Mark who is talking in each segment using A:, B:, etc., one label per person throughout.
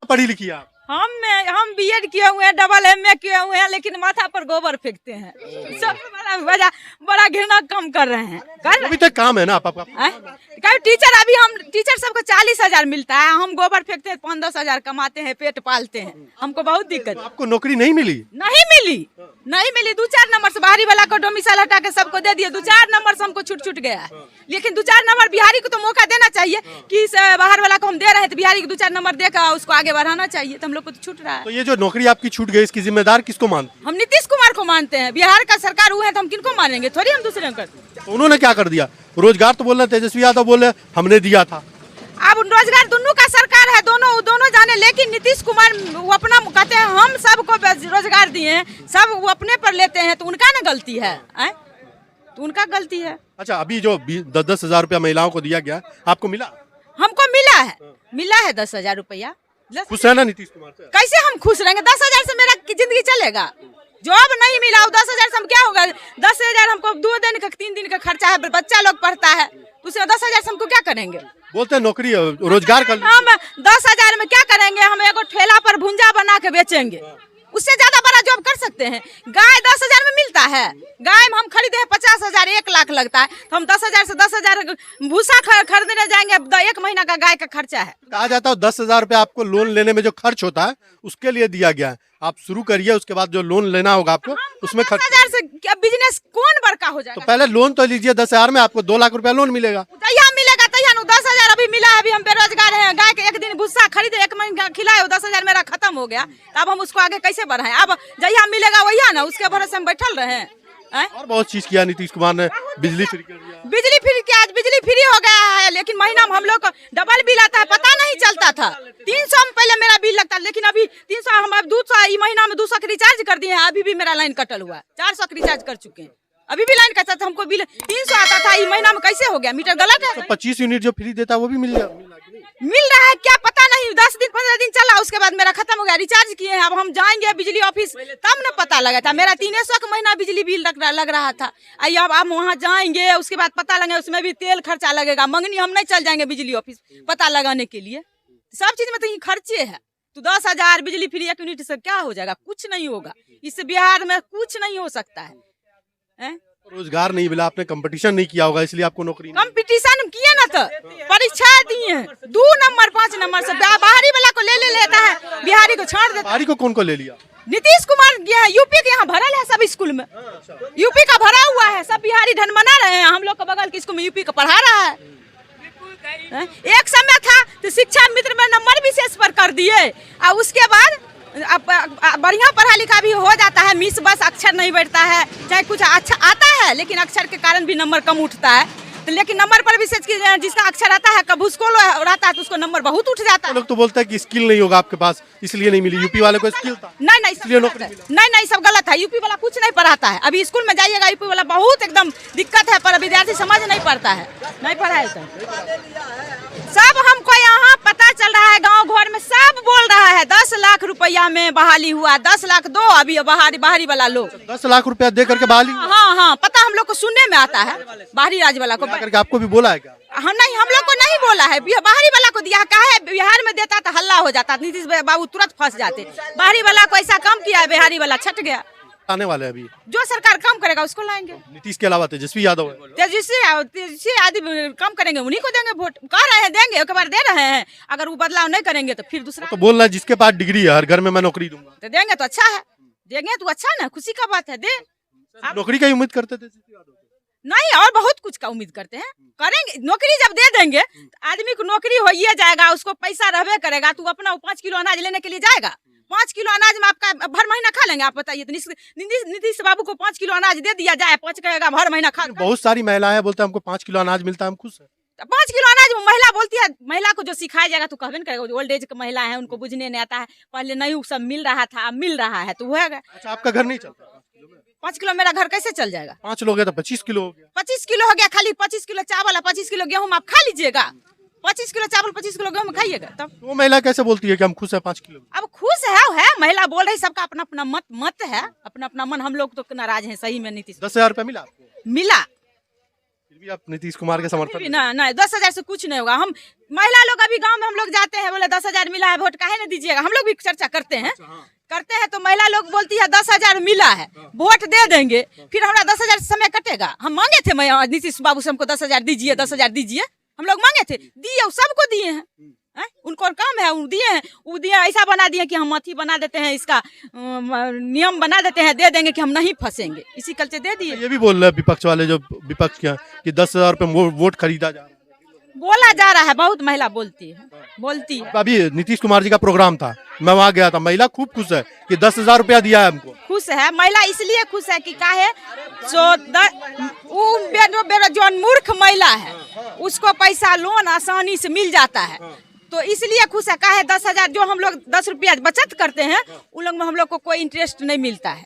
A: पढ़ी लिखी आप?
B: हम बीएड किए हुए हैं, डबल एमए किए हुए हैं, लेकिन माथा पर गोबर फेंकते हैं। सबसे बड़ा घृणा कम कर रहे हैं।
A: अभी तक काम है ना आपका?
B: टीचर अभी हम टीचर सबको 40,000 मिलता है, हम गोबर फेंकते हैं, 5-10,000 कमाते हैं, पेट पालते हैं। हमको बहुत दिक्कत।
A: आपको नौकरी नहीं मिली?
B: नहीं मिली 2-4 नंबर से बाहरी वाला को डोमिसाइल हटा के सबको दे दिए। 2-4 नंबर से हमको छूट गया है, लेकिन 2-4 नंबर बिहारी को तो मौका देना चाहिए कि बाहर वाला को हम दे रहे हैं तो बिहारी को 2-4 नंबर देकर उसको आगे बढ़ाना चाहिए। तो हम लोग को तो छूट रहा है।
A: तो ये जो नौकरी आपकी छूट गई, इसकी जिम्मेदार किसको मानते?
B: हम नीतीश कुमार को मानते हैं। बिहार का सरकार हुआ है तो हम किनको मानेंगे, थोड़ी हम दूसरे को।
A: तो उन्होंने क्या कर दिया? रोजगार तो बोल रहे तेजस्वी यादव बोले हमने दिया था।
B: अब रोजगार दोनों का सरकार है, दोनों जाने, लेकिन नीतीश कुमार वो अपना कहते हैं हम सबको रोजगार दिए हैं, सब वो अपने पर लेते हैं, तो उनका ना गलती है, तो उनका गलती है।
A: अच्छा, अभी जो 10-10 हजार रुपया महिलाओं को दिया गया, आपको मिला?
B: हमको मिला है 10,000 रुपया।
A: खुश है ना नीतीश कुमार से?
B: कैसे हम खुश रहेंगे? 10,000 से मेरा जिंदगी चलेगा? जॉब नहीं मिला, 10,000 से हम क्या होगा? 10,000 हमको 2 दिन का 3 दिन का खर्चा है, बच्चा लोग पढ़ता है, उससे 10,000 से हमको क्या करेंगे?
A: बोलते हैं नौकरी रोजगार कर।
B: हम 10,000 में क्या करेंगे? हम एगो ठेला पर भुंजा बना के बेचेंगे, उससे ज्यादा बड़ा जॉब कर सकते हैं। गाय 10,000 में मिलता है, गाय में हम खरीदे हैं 50,000, 1 लाख लगता है, तो हम 10,000 से 10,000 भूसा खरीदने जाएंगे, 1 महीना का गाय का खर्चा है।
A: कहा जाता है 10,000 रुपया आपको लोन लेने में जो खर्च होता है उसके लिए दिया गया है, आप शुरू करिए, उसके बाद जो लोन लेना होगा आपको उसमें खर्च।
B: 10,000 से बिजनेस कौन बड़का हो जाएगा?
A: तो पहले लोन तो लीजिए 10,000 में, आपको 2 लाख रुपया लोन मिलेगा।
B: मिलेगा तैयार 10,000 अभी मिला है, अभी हम बेरोजगार हैं। गाय के 1 दिन भूसा खरीदे, 1 महीना खिलाए, 10,000 मेरा खत्म हो गया। अब हम उसको आगे कैसे बढ़ाएं? अब जहिया मिलेगा वही ना, उसके भरोसे हम बैठल रहे।
A: और बहुत चीज किया नीतीश कुमार ने, बिजली फ्री कर दिया।
B: बिजली फ्री क्या? आज बिजली फ्री हो गया है, लेकिन महीना में हम लोग को डबल बिल आता है, पता नहीं चलता था। 300 में पहले मेरा बिल लगता, लेकिन अभी 300 हम अब 200 महीना में 200 का रिचार्ज कर दिए हैं। अभी भी मेरा लाइन कटल हुआ है, 400 का रिचार्ज कर चुके हैं, अभी भी लाइन कटा था। हमको बिल 300 आता था, इस महीना में कैसे हो गया? मीटर गलत है।
A: तो 25 यूनिट जो फ्री देता है वो भी मिल
B: रहा है क्या पता नहीं। 10 दिन 15 दिन चला, उसके बाद मेरा खत्म हो गया। रिचार्ज किए हैं, अब हम जाएंगे बिजली ऑफिस तब न पता लगा था। मेरा 300 का महीना बिजली बिल लग रहा था। अब हम वहाँ जाएंगे, उसके बाद पता लगे, उसमें भी तेल खर्चा लगेगा। मंगनी हम नहीं चल जाएंगे बिजली ऑफिस पता लगाने के लिए। सब चीज में तो ये खर्चे है। तो 10,000 बिजली फ्री 1 यूनिट से क्या हो जाएगा? कुछ नहीं होगा। इससे बिहार में कुछ नहीं हो सकता है।
A: रोजगार नहीं मिला, आपने कंपटीशन नहीं किया होगा, इसलिए आपको नौकरी।
B: कंपटीशन किए ना, तो परीक्षा दिए 2 नंबर 5 नंबर से बाहरी वाला को ले लेता है, बिहारी को छोड़ देता है।
A: बिहारी को कौन को ले लिया?
B: नीतीश कुमार गया है, यूपी के यहाँ भरल है सब स्कूल में, यूपी का भरा हुआ है, सब बिहारी धन बना रहे हैं। हम लोग का बगल के स्कूल में यूपी का पढ़ा रहा है। एक समय था तो शिक्षा मित्र में नंबर विशेष पर कर दिए, और उसके बाद बढ़िया पढ़ा लिखा भी हो जाता है। मिस बस अक्षर नहीं बैठता है, चाहे कुछ अच्छा आता है, लेकिन अक्षर के कारण भी नंबर कम उठता है। तो लेकिन नंबर पर विशेष जिसका अक्षर आता है, कब उसको रहता है तो उसको नंबर बहुत उठ जाता है।
A: लोग तो बोलते हैं कि स्किल नहीं होगा आपके पास, इसलिए नहीं मिली। यूपी वाले को स्किल था।
B: नहीं सब गलत है। यूपी वाला कुछ नहीं पढ़ाता है। अभी स्कूल में जाइएगा, यूपी वाला बहुत एकदम दिक्कत है, पर विद्यार्थी समझ नहीं पड़ता है, नहीं पढ़ाए तो। सब हमको यहाँ पता चल रहा है, गांव घर में सब बोल रहा है 10 लाख रुपया में बहाली हुआ, 10 लाख दो अभी बाहरी वाला लोग
A: 10 लाख रुपया दे करके बहाली।
B: हाँ, पता हम लोग को सुनने में आता है, बाहरी राज्य वाला को।
A: करके आपको भी बोला है क्या?
B: हम लोग को नहीं बोला है, बाहरी वाला को दिया। कहा है बिहार में देता तो हल्ला हो जाता, नीतीश बाबू तुरंत फंस जाते। बाहरी वाला को ऐसा काम किया है, बिहारी वाला छट गया।
A: आने वाले अभी
B: जो सरकार काम करेगा उसको लाएंगे।
A: नीतीश के अलावा तेजस्वी यादव है।
B: तेजस्वी आदमी काम करेंगे, उन्हीं को देंगे वोट। कह रहे हैं देंगे, एक बार दे रहे हैं। अगर वो बदलाव नहीं करेंगे तो फिर दूसरा
A: तो बोल रहा है जिसके पास डिग्री है हर घर में मैं नौकरी दूंगा।
B: तो देंगे तो अच्छा है, देंगे तो अच्छा ना, खुशी का बात है। दे
A: नौकरी का उम्मीद करते थे
B: नहीं, और बहुत कुछ का उम्मीद करते हैं। करेंगे नौकरी जब दे देंगे तो आदमी को नौकरी हो ही जाएगा, उसको पैसा रहबे करेगा। तू अपना 5 किलो अनाज लेने के लिए जाएगा, 5 किलो अनाज में आपका भर महीना खा लेंगे? आप बताइए। तो नीतीश बाबू को 5 किलो अनाज दे दिया जाए, 5 कहेगा भर महीना खा।
A: बहुत सारी महिलाएं बोलते हैं हमको 5 किलो अनाज मिलता है, हम खुश है।
B: 5 किलो अनाज में महिला बोलती है, महिला को जो सिखाया जाएगा तो कहबे करेगा। ओल्ड एज की महिला है, उनको बुझने नहीं आता है। पहले नहीं सब मिल रहा था, अब मिल रहा है तो वो है।
A: अच्छा, आपका घर नहीं चलता?
B: 5 किलो मेरा घर कैसे चल जाएगा?
A: 5 लोग है तो 25 किलो हो गया।
B: 25 किलो हो गया, खाली 25 किलो चावल, 25 किलो गेहूं आप खा लीजिएगा। 25 किलो चावल 25 किलो गेहूं खाइएगा तब।
A: वो महिला कैसे बोलती है कि हम खुश है 5 किलो?
B: अब खुश है महिला बोल रही, सबका अपना अपना मत है, अपना अपना मन। हम लोग तो नाराज हैं सही में। नीतीश
A: 10,000 रुपया मिला आपको?
B: मिला,
A: फिर भी आप नीतीश कुमार के समर्थन
B: ना ना 10,000 से कुछ नहीं होगा। हम महिला लोग अभी गांव में हम लोग जाते हैं, बोले 10,000 मिला है, वोट काहे नहीं दीजिएगा। हम लोग भी चर्चा करते हैं, तो महिला लोग बोलती है 10,000 मिला है, वोट दे देंगे। फिर हमारा 10,000 समय कटेगा। हम मांगे थे नीतीश बाबू से, हमको 10,000 दीजिए, 10,000 दीजिए। हम लोग मांगे थे, दिए, सबको दिए हैं। उनको काम है, दिए हैं। वो दिए, ऐसा बना दिए कि हम अथी बना देते हैं, इसका नियम बना देते हैं, दे देंगे कि हम नहीं फंसेंगे, इसी कल से दे दिए।
A: ये भी बोल रहे हैं विपक्ष वाले, जो विपक्ष के कि 10,000 रुपये वोट खरीदा जा रहा है।
B: बोला जा रहा है, बहुत महिला बोलती है।
A: अभी नीतीश कुमार जी का प्रोग्राम था, मैं वहाँ गया था, महिला खूब खुश है कि 10,000 रुपया दिया है हमको।
B: खुश है महिला, इसलिए खुश है कि काहे जो मूर्ख महिला है उसको पैसा लोन आसानी से मिल जाता है, तो इसलिए खुश है। काहे 10,000 जो हम लोग 10 रुपया बचत करते हैं, उन लोग में हम लोग को कोई इंटरेस्ट नहीं मिलता है,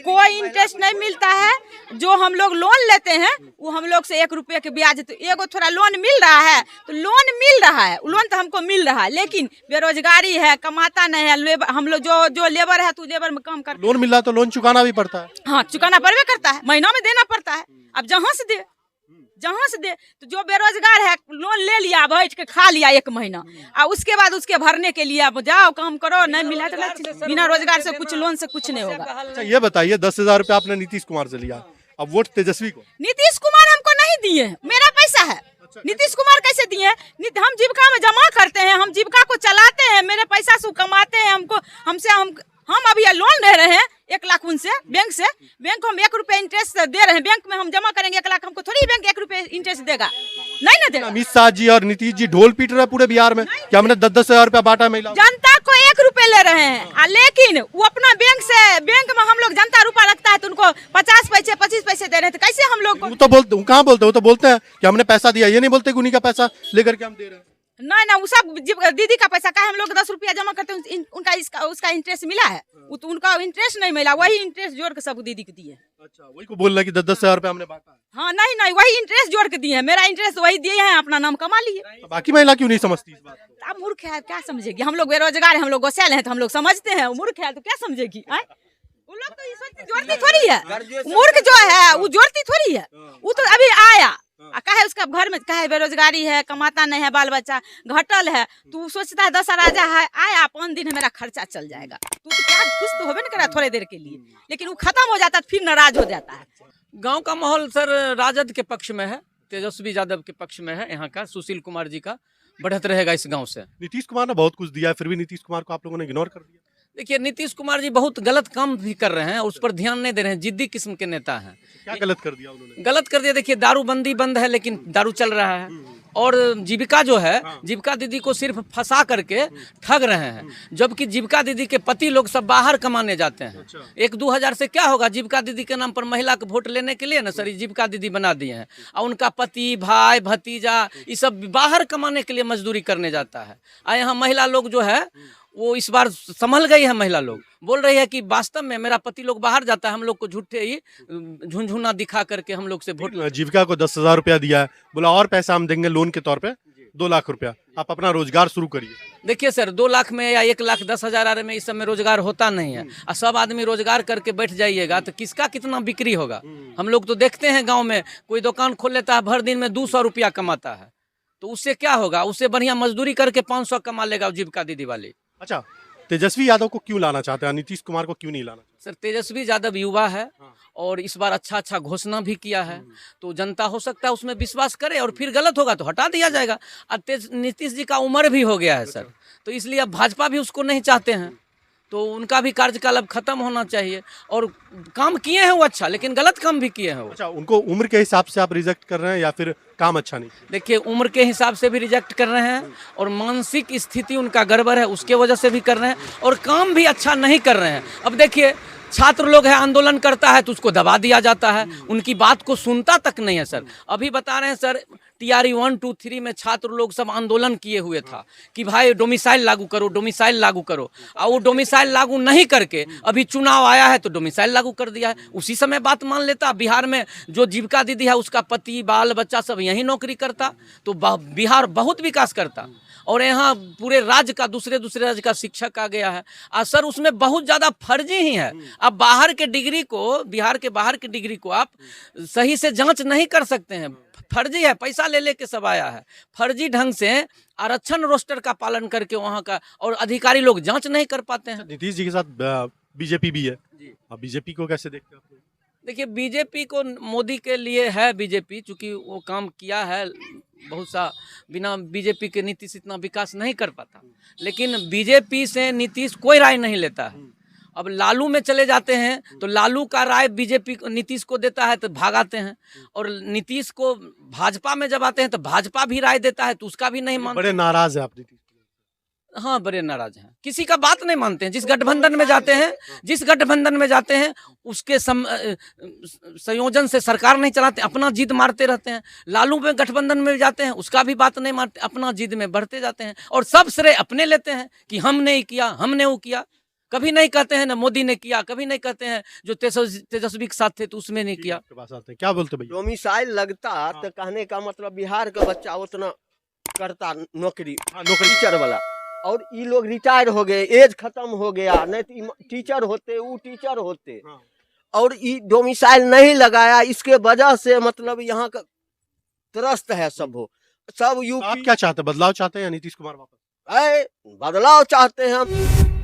B: कोई इंटरेस्ट नहीं मिलता है। जो हम लोग लोन लेते हैं वो हम लोग से 1 रुपये के ब्याज, तो एगो थोड़ा लोन मिल रहा है, तो लोन मिल रहा है, लोन तो हमको मिल रहा है, लेकिन बेरोजगारी है, कमाता नहीं है। लेबर, हम लोग जो लेबर है, तो लेबर में काम कर,
A: लोन मिल रहा है तो लोन चुकाना भी पड़ता है।
B: हाँ, चुकाना पड़वे करता है, महीना में देना पड़ता है। अब जहाँ से दे, तो जो बेरोजगार है लोन ले लिया, बैठ के खा लिया 1 महीना, और उसके बाद उसके भरने के लिए अब जाओ काम करो, नहीं मिला तो बिना रोजगार से कुछ, लोन से कुछ नहीं होगा।
A: अच्छा ये बताइए, 10,000 रुपया आपने नीतीश कुमार से लिया, अब वोट तेजस्वी को।
B: नीतीश कुमार हमको नहीं दिए, मेरा पैसा है। नीतीश कुमार कैसे दिए? हम जीविका में जमा करते हैं, हम जीविका को चलाते हैं, मेरे पैसा से कमाते हैं। हम अभी लोन ले रहे हैं 1 लाख उनसे, बैंक से। बैंक को हम 1 रुपये इंटरेस्ट दे रहे हैं, बैंक में हम जमा करेंगे 1 लाख, हमको थोड़ी बैंक 1 रुपये इंटरेस्ट देगा, नहीं ना देगा।
A: अमित शाह जी और नीतीश जी ढोल पीट रहे हैं पूरे बिहार में कि हमने 10,000 रुपया बांटा महिला।
B: जनता को 1 रुपये ले रहे हैं, लेकिन वो अपना बैंक में हम लोग जनता रुपया रखता है तो उनको 50 पैसे 25 पैसे दे रहे हैं, तो कैसे हम लोग?
A: वो तो बोलते, कहाँ बोलते, वो तो बोलते हैं कि हमने पैसा दिया, ये नहीं बोलते कि उन्हीं का पैसा लेकर के हम दे रहे हैं।
B: नहीं ना, वो सब दीदी का पैसा का हम लोग 10 रुपया जमा करते हैं, उनका उसका इंटरेस्ट मिला है, वो तो उनका इंटरेस्ट नहीं मिला, वही इंटरेस्ट जोड़ के सब दीदी को दिए।
A: अच्छा, वही को बोल रहा है कि 10,000 रुपया हमने बांटा है।
B: हाँ, नहीं, वही इंटरेस्ट जोड़ के दिए हैं, मेरा इंटरेस्ट वही दिए हैं, अपना नाम कमा लिए।
A: तो बाकी महिला क्यों नहीं समझती इस बात को?
B: आप मूर्ख है, क्या समझेगी? हम लोग बेरोजगार है, हम लोग गोसेल हैं, तो हम लोग समझते हैं। मूर्ख है तो क्या समझेगी? उन लोग तो जोड़ती थोड़ी है, मूर्ख जो है वो जोड़ती थोड़ी है। वो तो अभी आया, कहे उसका घर में कहे बेरोजगारी है, कमाता नहीं है, बाल बच्चा घटल है, तू सोचता है 10 राजा है, आया 5 दिन है, मेरा खर्चा चल जाएगा। तू तो क्या खुश तो होबे नहीं करा थोड़े देर के लिए, लेकिन वो खत्म हो जाता है, फिर नाराज हो जाता है।
C: गांव का माहौल सर राजद के पक्ष में है, तेजस्वी यादव के पक्ष में है। यहाँ का सुशील कुमार जी का बढ़त रहेगा इस गांव से।
A: नीतीश कुमार ने बहुत कुछ दिया है, फिर भी नीतीश कुमार को आप लोगों ने इग्नोर कर दिया।
C: देखिए, नीतीश कुमार जी बहुत गलत काम भी कर रहे हैं और उस पर ध्यान नहीं दे रहे हैं। जिद्दी किस्म के नेता हैं।
A: क्या गलत कर दिया उन्होंने?
C: गलत कर दिया, देखिए दारूबंदी बंद है लेकिन दारू चल रहा है, और जीविका जो है, जीविका दीदी को सिर्फ फंसा करके ठग रहे हैं, जबकि जीविका दीदी के पति लोग सब बाहर कमाने जाते हैं। 1-2 हज़ार से क्या होगा? जीविका दीदी के नाम पर महिला को वोट लेने के लिए ना सर जीविका दीदी बना दिए हैं, और उनका पति, भाई, भतीजा ये सब बाहर कमाने के लिए मजदूरी करने जाता है। और यहाँ महिला लोग जो है वो इस बार संभल गई है। महिला लोग बोल रही है कि वास्तव में मेरा पति लोग बाहर जाता है, हम लोग को झूठे ही झुनझुना दिखा करके हम लोग से वोट।
A: जीविका को 10,000 रुपया दिया है, बोला और पैसा हम देंगे लोन के तौर पे 2 लाख रुपया, आप अपना रोजगार शुरू करिए।
C: देखिए सर, 2 लाख में या 1,10,000 में इस समय रोजगार होता नहीं है, और सब आदमी रोजगार करके बैठ जाइएगा तो किसका कितना बिक्री होगा? हम लोग तो देखते हैं गाँव में कोई दुकान खोल लेता है, भर दिन में 200 रुपया कमाता है, तो उससे क्या होगा? उससे बढ़िया मजदूरी करके 500 कमा लेगा जीविका दीदी वाली।
A: अच्छा, तेजस्वी यादव को क्यों लाना चाहते हैं, नीतीश कुमार को क्यों नहीं लाना?
C: सर तेजस्वी यादव युवा है और इस बार अच्छा घोषणा भी किया है, तो जनता हो सकता है उसमें विश्वास करे, और फिर गलत होगा तो हटा दिया जाएगा। अब नीतीश जी का उम्र भी हो गया है सर, तो इसलिए अब भाजपा भी उसको नहीं चाहते हैं, तो उनका भी कार्यकाल अब खत्म होना चाहिए। और काम किए हैं वो अच्छा, लेकिन गलत काम भी किए हैं वो।
A: अच्छा, उनको उम्र के हिसाब से आप रिजेक्ट कर रहे हैं या फिर काम अच्छा नहीं?
C: देखिए, उम्र के हिसाब से भी रिजेक्ट कर रहे हैं, और मानसिक स्थिति उनका गड़बड़ है उसके वजह से भी कर रहे हैं, और काम भी अच्छा नहीं कर रहे हैं। अब देखिए, छात्र लोग है, आंदोलन करता है तो उसको दबा दिया जाता है, उनकी बात को सुनता तक नहीं है सर। अभी बता रहे हैं सर, TRE 1, 2, 3 में छात्र लोग सब आंदोलन किए हुए था कि भाई डोमिसाइल लागू करो, डोमिसाइल लागू करो, और वो डोमिसाइल लागू नहीं करके अभी चुनाव आया है तो डोमिसाइल लागू कर दिया है। उसी समय बात मान लेता, बिहार में जो जीविका दीदी है उसका पति, बाल बच्चा सब यहीं नौकरी करता, तो बिहार बहुत विकास करता। और यहाँ पूरे राज्य का, दूसरे राज्य का शिक्षक आ गया है, और सर उसमें बहुत ज़्यादा फर्जी ही है। अब बाहर के डिग्री को, बिहार के बाहर की डिग्री को आप सही से जांच नहीं कर सकते हैं, फर्जी है, पैसा ले लेके सब आया है। फर्जी ढंग से आरक्षण रोस्टर का पालन करके वहाँ का, और अधिकारी लोग जांच नहीं कर पाते हैं।
A: नीतीश जी के साथ बीजेपी भी है,
C: जी।
A: अब बीजेपी को कैसे देखते हैं आप लोग?
C: देखिए, बीजेपी को मोदी के लिए है बीजेपी, चूँकि वो काम किया है बहुत सा, बिना बीजेपी के नीतीश इतना विकास नहीं कर पाता। लेकिन बीजेपी से नीतीश कोई राय नहीं लेता है। अब लालू में चले जाते हैं तो लालू का राय बीजेपी नीतीश को देता है तो भागाते हैं, और नीतीश को भाजपा में जब आते हैं तो भाजपा भी राय देता है तो उसका भी नहीं मानते।
A: बड़े नाराज है आप नीतीश?
C: हाँ, बड़े नाराज हैं, किसी का बात नहीं मानते हैं। जिस गठबंधन में जाते हैं उसके संयोजन से सरकार नहीं चलाते, अपना जिद मारते रहते हैं। लालू में गठबंधन में जाते हैं, उसका भी बात नहीं मानते, अपना जिद में बढ़ते जाते हैं, और सब श्रेय अपने लेते हैं कि हमने किया, हमने वो किया। कभी नहीं कहते हैं ना मोदी ने किया, कभी नहीं कहते हैं जो तेजस्वी के साथ थे तो उसमें नहीं किया।
A: आपके पास आते हैं, क्या बोलते भैया?
D: डोमिसाइल लगता तो कहने का मतलब बिहार का बच्चा उतना करता नौकरी,
A: नौकरी
D: टीचर वाला, और ये लोग रिटायर हो गए, एज खत्म हो गया, नहीं तो टीचर होते, वो टीचर होते, और ये डोमिसाइल नहीं लगाया, इसके वजह से मतलब यहाँ का त्रस्त है सब हो सब
A: आप
D: यूपी।
A: क्या चाहते हैं, बदलाव चाहते हैं या नीतीश कुमार वापस?
D: बदलाव चाहते हैं हम।